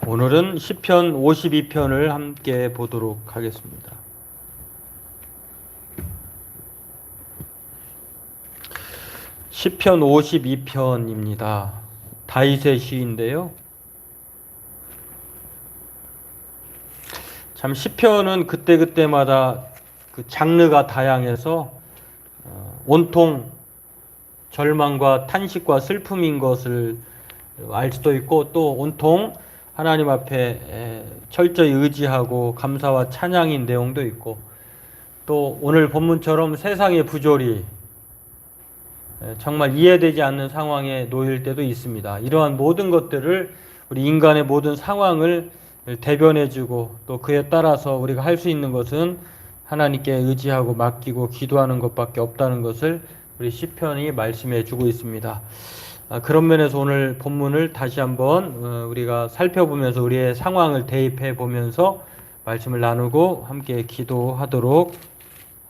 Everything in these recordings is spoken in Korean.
오늘은 시편 52편을 함께 보도록 하겠습니다. 시편 52편입니다. 다윗의 시인데요. 참 시편은 그때그때마다 그 장르가 다양해서 온통 절망과 탄식과 슬픔인 것을 알 수도 있고, 또 온통 하나님 앞에 철저히 의지하고 감사와 찬양인 내용도 있고, 또 오늘 본문처럼 세상의 부조리, 정말 이해되지 않는 상황에 놓일 때도 있습니다. 이러한 모든 것들을, 우리 인간의 모든 상황을 대변해주고, 또 그에 따라서 우리가 할 수 있는 것은 하나님께 의지하고 맡기고 기도하는 것밖에 없다는 것을 우리 시편이 말씀해 주고 있습니다. 그런 면에서 오늘 본문을 다시 한번 우리가 살펴보면서 우리의 상황을 대입해 보면서 말씀을 나누고 함께 기도하도록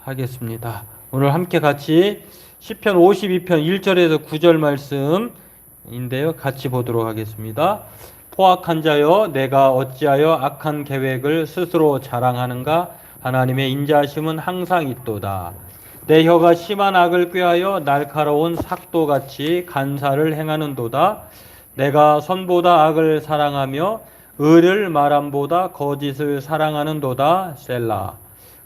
하겠습니다. 오늘 함께 같이 시편 52편 1절에서 9절 말씀인데요. 같이 보도록 하겠습니다. 포악한 자여, 내가 어찌하여 악한 계획을 스스로 자랑하는가? 하나님의 인자하심은 항상 있도다. 내 혀가 심한 악을 꾀하여 날카로운 삭도같이 간사를 행하는도다. 내가 선보다 악을 사랑하며 의를 말함보다 거짓을 사랑하는도다. 셀라.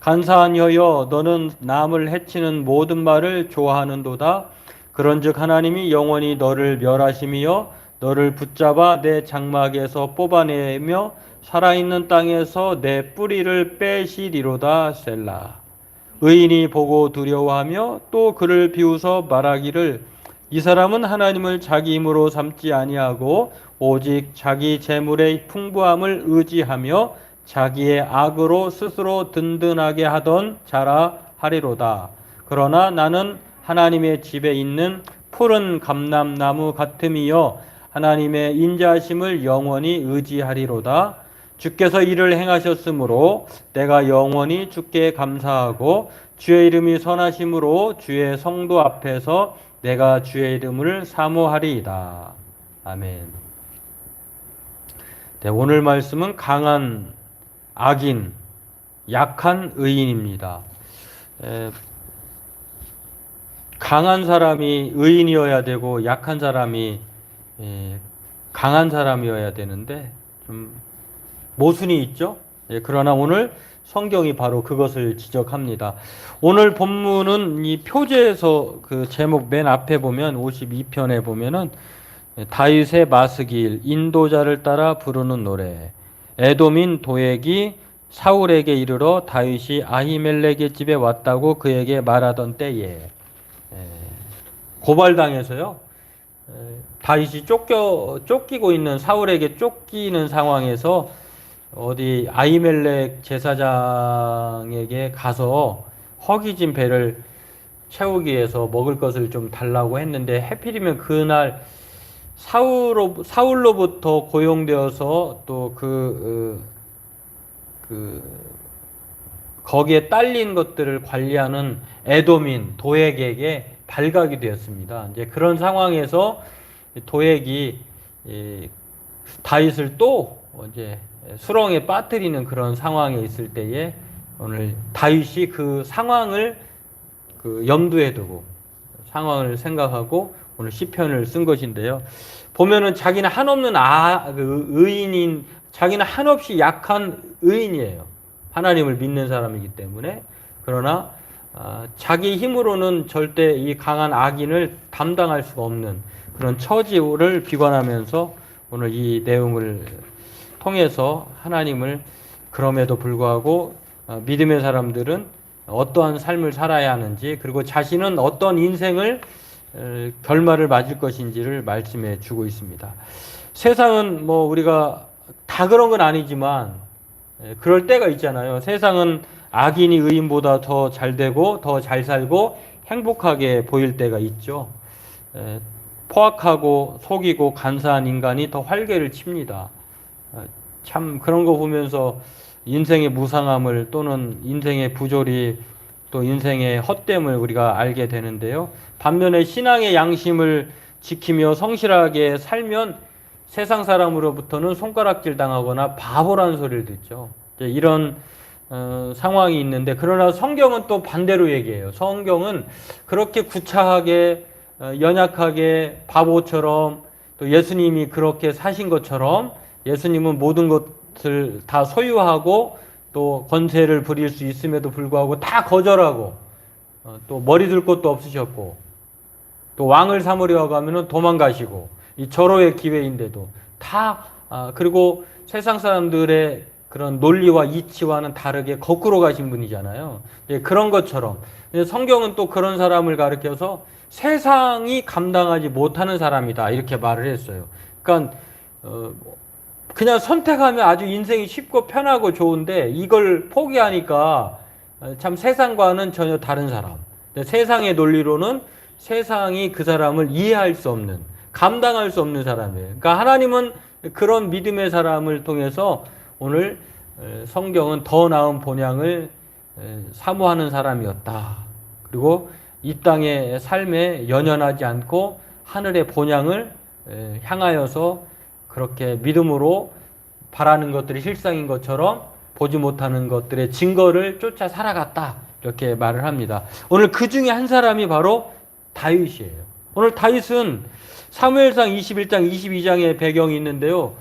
간사한 혀여, 너는 남을 해치는 모든 말을 좋아하는도다. 그런즉 하나님이 영원히 너를 멸하심이여 너를 붙잡아 내 장막에서 뽑아내며 살아있는 땅에서 내 뿌리를 빼시리로다. 셀라. 의인이 보고 두려워하며 또 그를 비웃어 말하기를 이 사람은 하나님을 자기 힘으로 삼지 아니하고 오직 자기 재물의 풍부함을 의지하며 자기의 악으로 스스로 든든하게 하던 자라 하리로다. 그러나 나는 하나님의 집에 있는 푸른 감람나무 같음이여 하나님의 인자하심을 영원히 의지하리로다. 주께서 이를 행하셨으므로 내가 영원히 주께 감사하고 주의 이름이 선하심으로 주의 성도 앞에서 내가 주의 이름을 사모하리이다. 아멘. 네, 오늘 말씀은 강한 악인, 약한 의인입니다. 강한 사람이 의인이어야 되고 약한 사람이 강한 사람이어야 되는데 좀 모순이 있죠. 그러나 오늘 성경이 바로 그것을 지적합니다. 오늘 본문은 이 표제에서 그 제목 맨 앞에 보면 52편에 보면은 다윗의 마스길, 인도자를 따라 부르는 노래, 에돔인 도액이 사울에게 이르러 다윗이 아히멜렉의 집에 왔다고 그에게 말하던 때에, 고발당해서요, 다윗이 쫓기고 있는, 사울에게 쫓기는 상황에서 어디 아히멜렉 제사장에게 가서 허기진 배를 채우기 위해서 먹을 것을 좀 달라고 했는데, 해필이면 그날 사울로부터 고용되어서 또 거기에 딸린 것들을 관리하는 에돔인 도액에게 발각이 되었습니다. 이제 그런 상황에서 도액이 다윗을 또 이제 수렁에 빠뜨리는 그런 상황에 있을 때에 오늘 다윗이 그 상황을 염두에 두고 상황을 생각하고 오늘 시편을 쓴 것인데요. 보면은 자기는 한없는 의인인, 자기는 한없이 약한 의인이에요. 하나님을 믿는 사람이기 때문에. 그러나 자기 힘으로는 절대 이 강한 악인을 담당할 수가 없는 그런 처지를 비관하면서 오늘 이 내용을 통해서 하나님을, 그럼에도 불구하고 믿음의 사람들은 어떠한 삶을 살아야 하는지, 그리고 자신은 어떤 인생을 결말을 맞을 것인지를 말씀해 주고 있습니다. 세상은 뭐 우리가 다 그런 건 아니지만 그럴 때가 있잖아요. 세상은 악인이 의인보다 더 잘 되고 더 잘 살고 행복하게 보일 때가 있죠. 포악하고 속이고 간사한 인간이 더 활개를 칩니다. 참 그런 거 보면서 인생의 무상함을, 또는 인생의 부조리, 또 인생의 헛됨을 우리가 알게 되는데요. 반면에 신앙의 양심을 지키며 성실하게 살면 세상 사람으로부터는 손가락질 당하거나 바보라는 소리를 듣죠. 이런 상황이 있는데, 그러나 성경은 또 반대로 얘기해요. 성경은 그렇게 구차하게 연약하게 바보처럼, 또 예수님이 그렇게 사신 것처럼 예수님은 모든 것을 다 소유하고 또 권세를 부릴 수 있음에도 불구하고 다 거절하고, 또 머리 들 곳도 없으셨고, 또 왕을 삼으려 하면은 도망가시고, 이 절호의 기회인데도 다 그리고 세상 사람들의 그런 논리와 이치와는 다르게 거꾸로 가신 분이잖아요. 그런 것처럼 성경은 또 그런 사람을 가리켜서 세상이 감당하지 못하는 사람이다 이렇게 말을 했어요. 그러니까 그냥 선택하면 아주 인생이 쉽고 편하고 좋은데 이걸 포기하니까 참 세상과는 전혀 다른 사람. 세상의 논리로는 세상이 그 사람을 이해할 수 없는, 감당할 수 없는 사람이에요. 그러니까 하나님은 그런 믿음의 사람을 통해서 오늘 성경은 더 나은 본향을 사모하는 사람이었다. 그리고 이 땅의 삶에 연연하지 않고 하늘의 본향을 향하여서 그렇게 믿음으로 바라는 것들이 실상인 것처럼 보지 못하는 것들의 증거를 쫓아 살아갔다. 이렇게 말을 합니다. 오늘 그 중에 한 사람이 바로 다윗이에요. 오늘 다윗은 사무엘상 21장, 22장의 배경이 있는데요.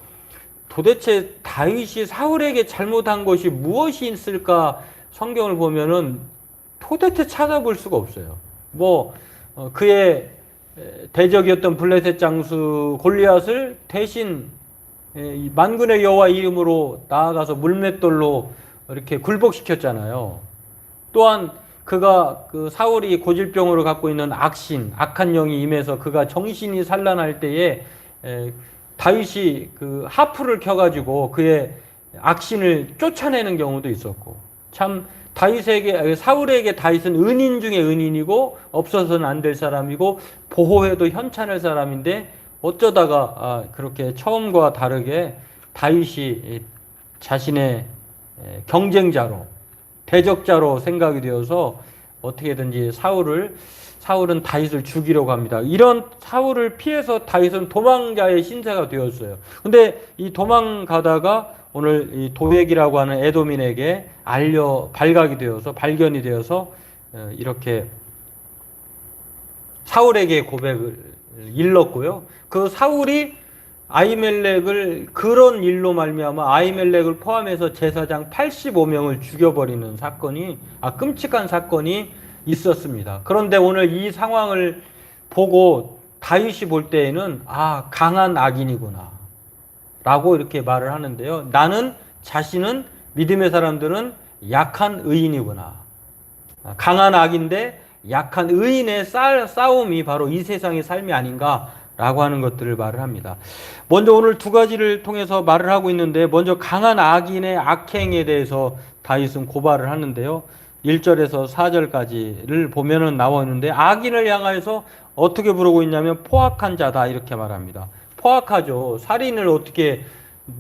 도대체 다윗이 사울에게 잘못한 것이 무엇이 있을까 성경을 보면은 도대체 찾아볼 수가 없어요. 그의 대적이었던 블레셋 장수 골리앗을 대신 만군의 여호와 이름으로 나아가서 물맷돌로 이렇게 굴복시켰잖아요. 또한 그가 그 사울이 고질병으로 갖고 있는 악한 영이 임해서 그가 정신이 산란할 때에 다윗이 그 하프를 켜가지고 그의 악신을 쫓아내는 경우도 있었고, 참 사울에게 다윗은 은인 중에 은인이고 없어서는 안 될 사람이고 보호해도 현찮을 사람인데 어쩌다가 그렇게 처음과 다르게 다윗이 자신의 경쟁자로 대적자로 생각이 되어서 어떻게든지 사울은 다윗을 죽이려고 합니다. 이런 사울을 피해서 다윗은 도망자의 신세가 되었어요. 근데 이 도망가다가 오늘 이 도액이라고 하는 에돔인에게 발견이 되어서 이렇게 사울에게 고백을 일렀고요. 그 사울이 그런 일로 말미암아 아히멜렉을 포함해서 제사장 85명을 죽여버리는 사건이 끔찍한 사건이 있었습니다. 그런데 오늘 이 상황을 보고 다윗이 볼 때에는 강한 악인이구나 라고 이렇게 말을 하는데요. 자신은 믿음의 사람들은 약한 의인이구나. 강한 악인데 약한 의인의 싸움이 바로 이 세상의 삶이 아닌가 라고 하는 것들을 말을 합니다. 먼저 오늘 두 가지를 통해서 말을 하고 있는데, 먼저 강한 악인의 악행에 대해서 다윗은 고발을 하는데요. 1절에서 4절까지를 보면은 나와 있는데, 악인을 향하여서 어떻게 부르고 있냐면 포악한 자다 이렇게 말합니다. 포악하죠. 살인을 어떻게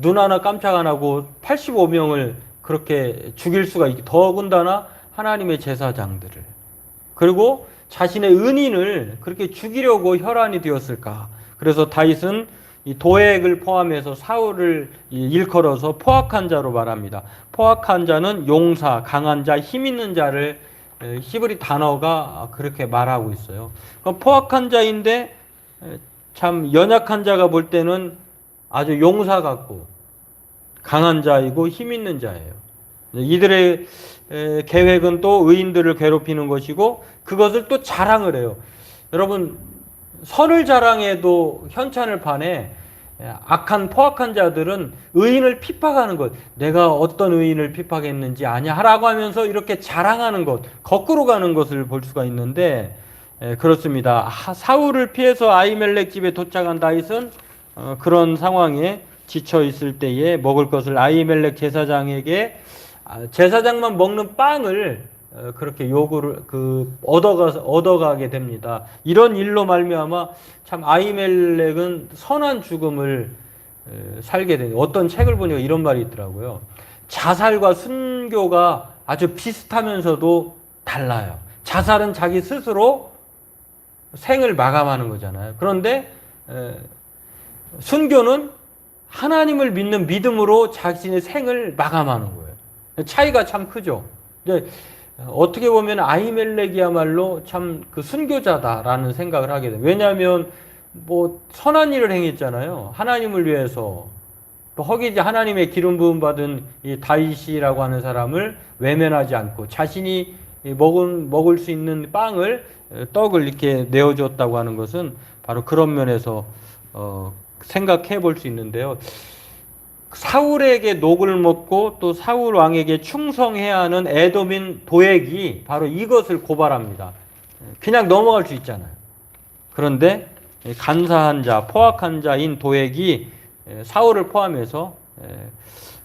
눈 하나 깜짝 안 하고 85명을 그렇게 죽일 수가 있게, 더군다나 하나님의 제사장들을, 그리고 자신의 은인을 그렇게 죽이려고 혈안이 되었을까. 그래서 다윗은 이 도액을 포함해서 사울을 일컬어서 포악한 자로 말합니다. 포악한 자는 용사, 강한 자, 힘 있는 자를 히브리 단어가 그렇게 말하고 있어요. 포악한 자인데 참 연약한 자가 볼 때는 아주 용사 같고 강한 자이고 힘 있는 자예요. 이들의 계획은 또 의인들을 괴롭히는 것이고 그것을 또 자랑을 해요. 여러분, 선을 자랑해도 현찬을 판에 악한 포악한 자들은 의인을 핍박하는 것, 내가 어떤 의인을 핍박했는지 아냐 하라고 하면서 이렇게 자랑하는 것, 거꾸로 가는 것을 볼 수가 있는데 그렇습니다. 사울을 피해서 아히멜렉 집에 도착한 다윗은 그런 상황에 지쳐 있을 때에 먹을 것을 아히멜렉 제사장에게 제사장만 먹는 빵을 그렇게 요구를 얻어가게 됩니다. 이런 일로 말미암아 참 아히멜렉은 선한 죽음을 살게 되는, 어떤 책을 보니까 이런 말이 있더라고요. 자살과 순교가 아주 비슷하면서도 달라요. 자살은 자기 스스로 생을 마감하는 거잖아요. 그런데 순교는 하나님을 믿는 믿음으로 자신의 생을 마감하는 거예요. 차이가 참 크죠. 근데 어떻게 보면 아히멜렉이야말로 참 그 순교자다라는 생각을 하게 돼요. 왜냐하면 뭐 선한 일을 행했잖아요. 하나님을 위해서. 거기 이제 하나님의 기름 부음 받은 이 다윗이라고 하는 사람을 외면하지 않고 자신이 먹을 수 있는 떡을 이렇게 내어주었다고 하는 것은 바로 그런 면에서 생각해 볼 수 있는데요. 사울에게 녹을 먹고 또 사울 왕에게 충성해야 하는 에돔인 도액이 바로 이것을 고발합니다. 그냥 넘어갈 수 있잖아요. 그런데 간사한 자, 포악한 자인 도액이 사울을 포함해서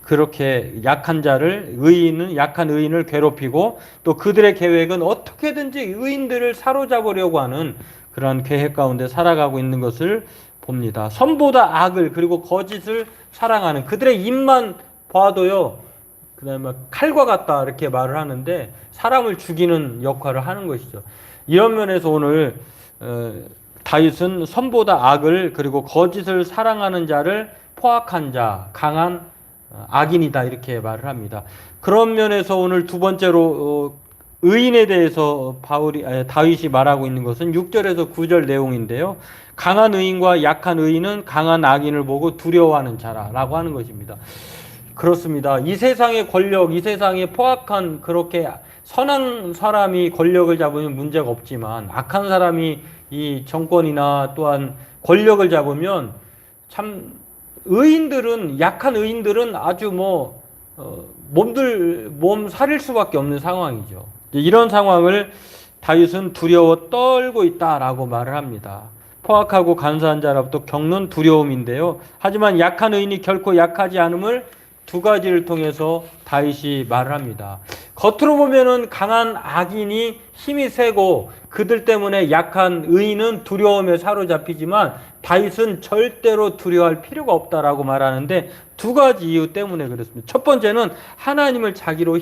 그렇게 약한 의인을 괴롭히고 또 그들의 계획은 어떻게든지 의인들을 사로잡으려고 하는 그러한 계획 가운데 살아가고 있는 것을 봅니다. 선보다 악을 그리고 거짓을 사랑하는 그들의 입만 봐도요. 그다음에 칼과 같다 이렇게 말을 하는데 사람을 죽이는 역할을 하는 것이죠. 이런 면에서 오늘 다윗은 선보다 악을 그리고 거짓을 사랑하는 자를 포악한 자, 강한 악인이다 이렇게 말을 합니다. 그런 면에서 오늘 두 번째로 의인에 대해서 다윗이 말하고 있는 것은 6절에서 9절 내용인데요. 강한 의인과 약한 의인은 강한 악인을 보고 두려워하는 자라고 하는 것입니다. 그렇습니다. 이 세상의 권력, 이 세상의 포악한 그렇게 선한 사람이 권력을 잡으면 문제가 없지만 악한 사람이 이 정권이나 또한 권력을 잡으면 참 약한 의인들은 아주 몸 사릴 수밖에 없는 상황이죠. 이런 상황을 다윗은 두려워 떨고 있다라고 말을 합니다. 포악하고 간사한 자로부터 겪는 두려움인데요. 하지만 약한 의인이 결코 약하지 않음을 두 가지를 통해서 다윗이 말을 합니다. 겉으로 보면은 강한 악인이 힘이 세고 그들 때문에 약한 의인은 두려움에 사로잡히지만 다윗은 절대로 두려워할 필요가 없다라고 말하는데 두 가지 이유 때문에 그렇습니다. 첫 번째는 하나님을 자기로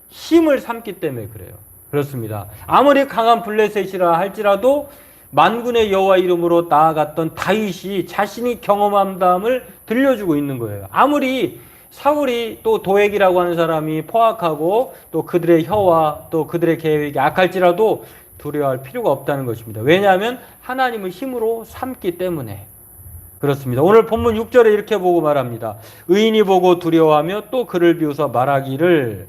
힘을 삼기 때문에 그래요. 그렇습니다. 아무리 강한 블레셋이라 할지라도 만군의 여호와 이름으로 나아갔던 다윗이 자신이 경험한 바를 들려주고 있는 거예요. 아무리 사울이 또 도액이라고 하는 사람이 포악하고 또 그들의 혀와 또 그들의 계획이 악할지라도 두려워할 필요가 없다는 것입니다. 왜냐하면 하나님을 힘으로 삼기 때문에 그렇습니다. 오늘 본문 6절에 이렇게 보고 말합니다. 의인이 보고 두려워하며 또 그를 비웃어 말하기를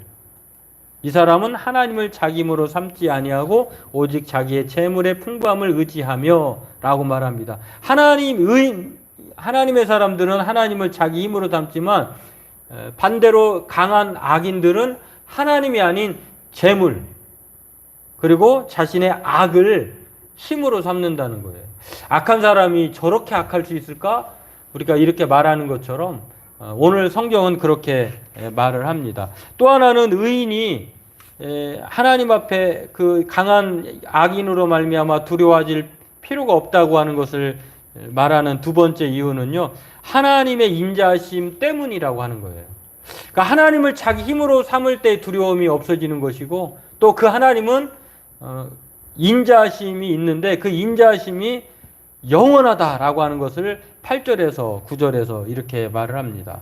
이 사람은 하나님을 자기 힘으로 삼지 아니하고 오직 자기의 재물의 풍부함을 의지하며 라고 말합니다. 하나님의 사람들은 하나님을 자기 힘으로 삼지만 반대로 강한 악인들은 하나님이 아닌 재물 그리고 자신의 악을 힘으로 삼는다는 거예요. 악한 사람이 저렇게 악할 수 있을까? 우리가 이렇게 말하는 것처럼 오늘 성경은 그렇게 말을 합니다. 또 하나는 의인이 하나님 앞에 그 강한 악인으로 말미암아 두려워질 필요가 없다고 하는 것을 말하는 두 번째 이유는요. 하나님의 인자하심 때문이라고 하는 거예요. 그러니까 하나님을 자기 힘으로 삼을 때 두려움이 없어지는 것이고 또 그 하나님은 인자하심이 있는데 그 인자하심이 영원하다라고 하는 것을 8절에서 9절에서 이렇게 말을 합니다.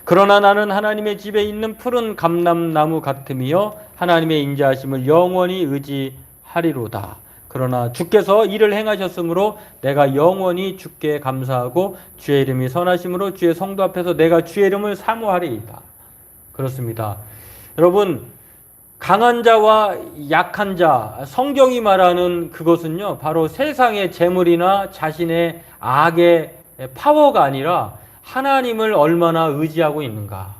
그러나 나는 하나님의 집에 있는 푸른 감람나무 같으며 하나님의 인자하심을 영원히 의지하리로다. 그러나 주께서 이를 행하셨으므로 내가 영원히 주께 감사하고 주의 이름이 선하심으로 주의 성도 앞에서 내가 주의 이름을 사모하리이다. 그렇습니다. 여러분 강한 자와 약한 자, 성경이 말하는 그것은요, 바로 세상의 재물이나 자신의 악의 파워가 아니라 하나님을 얼마나 의지하고 있는가,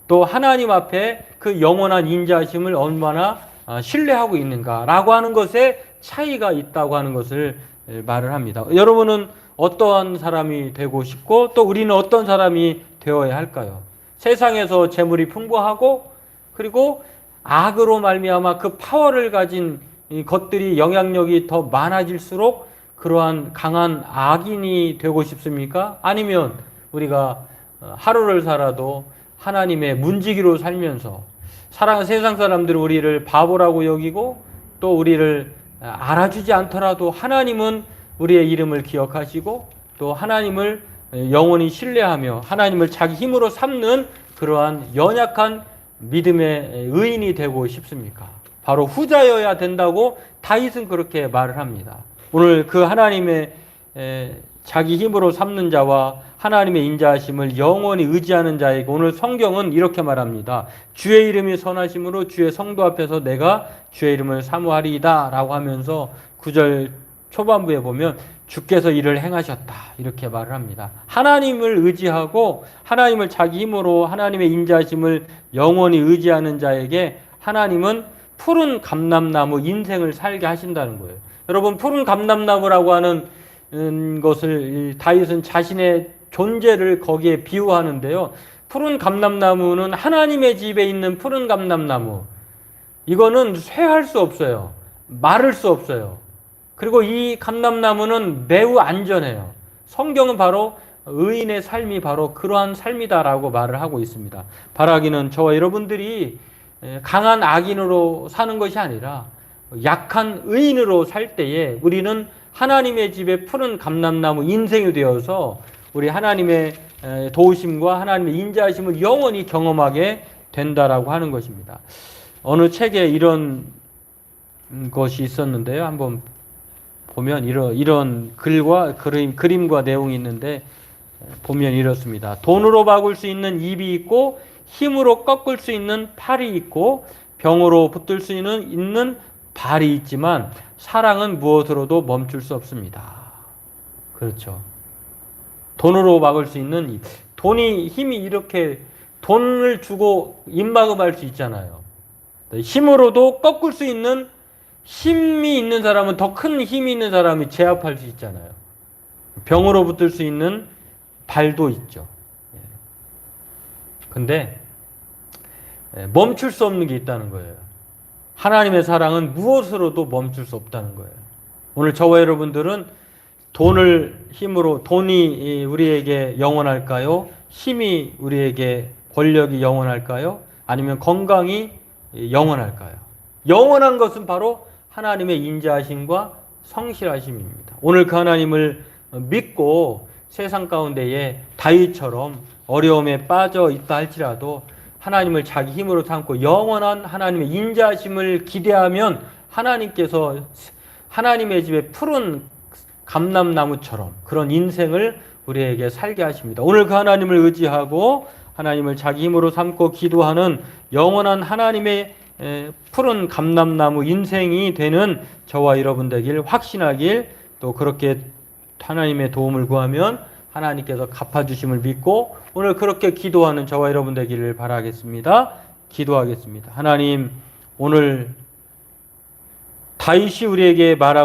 또 하나님 앞에 그 영원한 인자하심을 얼마나 신뢰하고 있는가라고 하는 것에 차이가 있다고 하는 것을 말을 합니다. 여러분은 어떠한 사람이 되고 싶고 또 우리는 어떤 사람이 되어야 할까요? 세상에서 재물이 풍부하고 그리고 악으로 말미암아 그 파워를 가진 것들이 영향력이 더 많아질수록 그러한 강한 악인이 되고 싶습니까? 아니면 우리가 하루를 살아도 하나님의 문지기로 살면서 세상 사람들은 우리를 바보라고 여기고 또 우리를 알아주지 않더라도 하나님은 우리의 이름을 기억하시고 또 하나님을 영원히 신뢰하며 하나님을 자기 힘으로 삼는 그러한 연약한 믿음의 의인이 되고 싶습니까? 바로 후자여야 된다고 다윗은 그렇게 말을 합니다. 오늘 그 하나님의 자기 힘으로 삼는 자와 하나님의 인자하심을 영원히 의지하는 자에게 오늘 성경은 이렇게 말합니다. 주의 이름이 선하심으로 주의 성도 앞에서 내가 주의 이름을 사모하리이다 라고 하면서 9절 초반부에 보면 주께서 이를 행하셨다 이렇게 말을 합니다. 하나님을 의지하고 하나님을 자기 힘으로 하나님의 인자하심을 영원히 의지하는 자에게 하나님은 푸른 감람나무 인생을 살게 하신다는 거예요. 여러분, 푸른 감람나무라고 하는 것을 다윗은 자신의 존재를 거기에 비유하는데요. 푸른 감람나무는 하나님의 집에 있는 푸른 감람나무. 이거는 쇠할 수 없어요. 마를 수 없어요. 그리고 이 감람나무는 매우 안전해요. 성경은 바로 의인의 삶이 바로 그러한 삶이다라고 말을 하고 있습니다. 바라기는 저와 여러분들이 강한 악인으로 사는 것이 아니라 약한 의인으로 살 때에 우리는 하나님의 집에 푸른 감람나무 인생이 되어서 우리 하나님의 도우심과 하나님의 인자하심을 영원히 경험하게 된다라고 하는 것입니다. 어느 책에 이런 것이 있었는데요. 한번 보면 이런 글과 그림과 내용이 있는데 보면 이렇습니다. 돈으로 바꿀 수 있는 입이 있고 힘으로 꺾을 수 있는 팔이 있고 병으로 붙들 수 있는 발이 있지만 사랑은 무엇으로도 멈출 수 없습니다. 그렇죠. 돈으로 막을 수 있는 입. 돈이 힘이 이렇게 돈을 주고 입막음할 수 있잖아요. 힘으로도 꺾을 수 있는 힘이 있는 사람은 더 큰 힘이 있는 사람이 제압할 수 있잖아요. 병으로 붙들 수 있는 발도 있죠. 근데 멈출 수 없는 게 있다는 거예요. 하나님의 사랑은 무엇으로도 멈출 수 없다는 거예요. 오늘 저와 여러분들은 돈이 우리에게 영원할까요? 힘이 우리에게 권력이 영원할까요? 아니면 건강이 영원할까요? 영원한 것은 바로 하나님의 인자하심과 성실하심입니다. 오늘 그 하나님을 믿고 세상 가운데에 다윗처럼 어려움에 빠져 있다 할지라도 하나님을 자기 힘으로 삼고 영원한 하나님의 인자하심을 기대하면 하나님께서 하나님의 집에 푸른 감람나무처럼 그런 인생을 우리에게 살게 하십니다. 오늘 그 하나님을 의지하고 하나님을 자기 힘으로 삼고 기도하는 영원한 하나님의 푸른 감람나무 인생이 되는 저와 여러분 되길 확신하길, 또 그렇게 하나님의 도움을 구하면 하나님께서 갚아주심을 믿고 오늘 그렇게 기도하는 저와 여러분 되기를 바라겠습니다. 기도하겠습니다. 하나님, 오늘 다윗이 우리에게 말하고